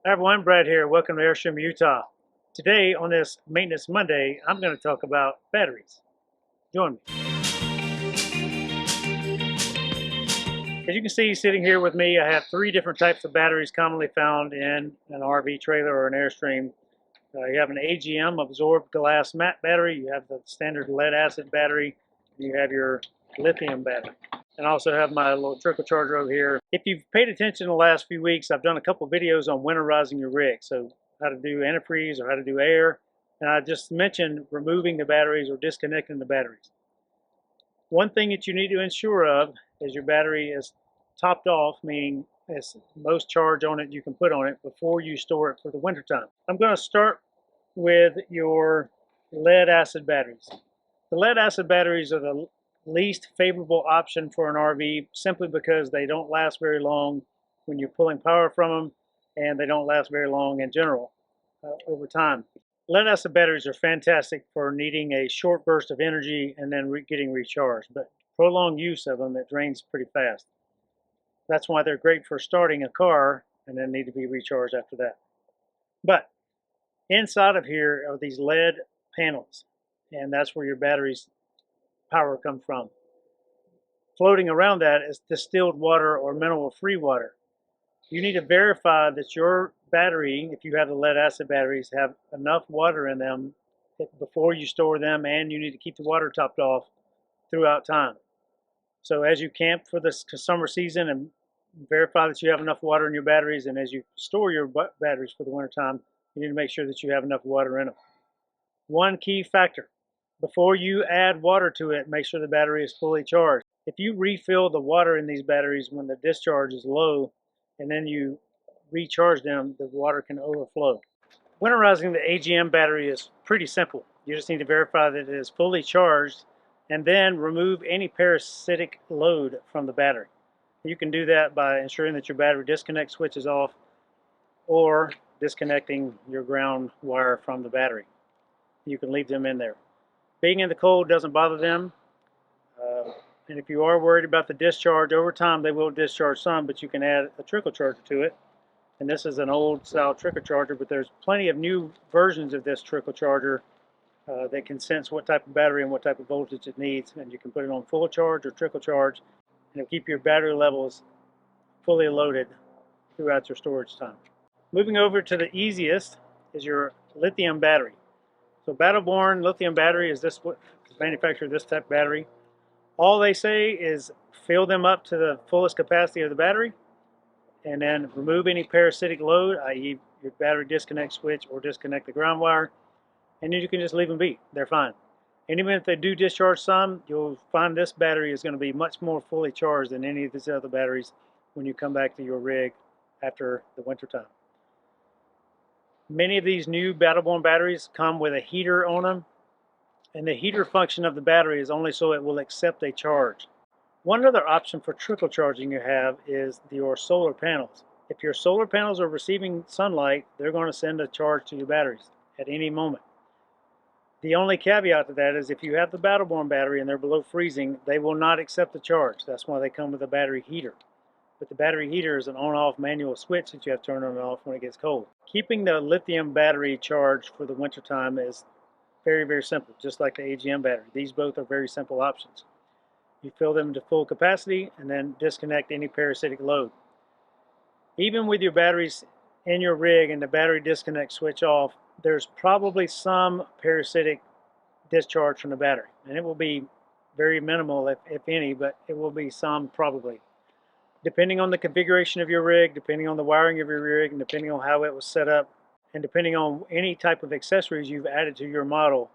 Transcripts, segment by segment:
Hi everyone, Brad here. Welcome to Airstream, Utah. Today on this Maintenance Monday, I'm going to talk about batteries. Join me. As you can see sitting here with me, I have three different types of batteries commonly found in an RV trailer or an Airstream. You have an AGM, absorbed glass matte battery, you have the standard lead acid battery, and you have your lithium battery. And I also have my little trickle charger over here. If you've paid attention in the last few weeks, I've done a couple videos on winterizing your rig. So how to do antifreeze or how to do air. And I just mentioned removing the batteries or disconnecting the batteries. One thing that you need to ensure of is your battery is topped off, meaning it's most charge on it you can put on it before you store it for the winter time. I'm going to start with your lead acid batteries. The lead acid batteries are the least favorable option for an RV simply because they don't last very long when you're pulling power from them, and they don't last very long in general over time. Lead acid batteries are fantastic for needing a short burst of energy and then getting recharged, but prolonged use of them, it drains pretty fast. That's why they're great for starting a car and then need to be recharged after that. But inside of here are these lead panels, and that's where your battery's power comes from. Floating around that is distilled water or mineral-free water. You need to verify that your battery, if you have the lead acid batteries, have enough water in them before you store them, and you need to keep the water topped off throughout time. So as you camp for the summer season, and verify that you have enough water in your batteries, and as you store your batteries for the winter time, you need to make sure that you have enough water in them. One key factor: before you add water to it, make sure the battery is fully charged. If you refill the water in these batteries when the discharge is low and then you recharge them, the water can overflow. Winterizing the AGM battery is pretty simple. You just need to verify that it is fully charged and then remove any parasitic load from the battery. You can do that by ensuring that your battery disconnect switch is off or disconnecting your ground wire from the battery. You can leave them in there. Being in the cold doesn't bother them. And if you are worried about the discharge, over time they will discharge some, but you can add a trickle charger to it. And this is an old style trickle charger, but there's plenty of new versions of this trickle charger that can sense what type of battery and what type of voltage it needs. And you can put it on full charge or trickle charge, and it'll keep your battery levels fully loaded throughout your storage time. Moving over to the easiest is your lithium battery. So Battleborn lithium battery is this manufacturer this type of battery. All they say is fill them up to the fullest capacity of the battery and then remove any parasitic load, i.e. your battery disconnect switch or disconnect the ground wire, and then you can just leave them be. They're fine. And even if they do discharge some, you'll find this battery is going to be much more fully charged than any of these other batteries when you come back to your rig after the winter time. Many of these new Battleborn batteries come with a heater on them, and the heater function of the battery is only so it will accept a charge. One other option for trickle charging you have is your solar panels. If your solar panels are receiving sunlight, they're going to send a charge to your batteries at any moment. The only caveat to that is if you have the Battleborn battery and they're below freezing, they will not accept the charge. That's why they come with a battery heater. But the battery heater is an on-off manual switch that you have to turn on and off when it gets cold. Keeping the lithium battery charged for the winter time is very, very simple, just like the AGM battery. These both are very simple options. You fill them to full capacity and then disconnect any parasitic load. Even with your batteries in your rig and the battery disconnect switch off, there's probably some parasitic discharge from the battery. And it will be very minimal, if any, but it will be some probably. Depending on the configuration of your rig, depending on the wiring of your rig, and depending on how it was set up, and depending on any type of accessories you've added to your model,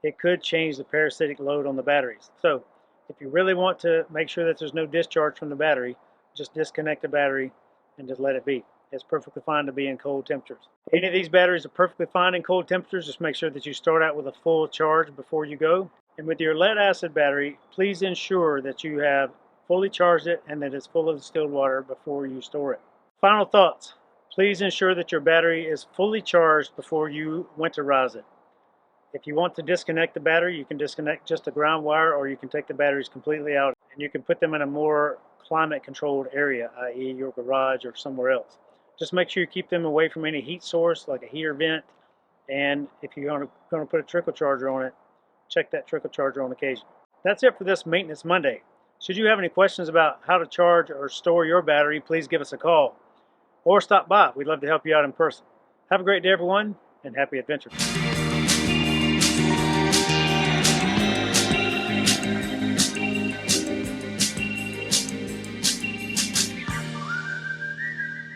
it could change the parasitic load on the batteries. So if you really want to make sure that there's no discharge from the battery, just disconnect the battery and just let it be. It's perfectly fine to be in cold temperatures. Any of these batteries are perfectly fine in cold temperatures. Just make sure that you start out with a full charge before you go. And with your lead acid battery, please ensure that you have fully charged it and that it's full of distilled water before you store it. Final thoughts. Please ensure that your battery is fully charged before you winterize it. If you want to disconnect the battery, you can disconnect just the ground wire, or you can take the batteries completely out and you can put them in a more climate controlled area, i.e. your garage or somewhere else. Just make sure you keep them away from any heat source like a heater vent, and if you're going to put a trickle charger on it, check that trickle charger on occasion. That's it for this Maintenance Monday. Should you have any questions about how to charge or store your battery, please give us a call or stop by. We'd love to help you out in person. Have a great day, everyone, and happy adventures.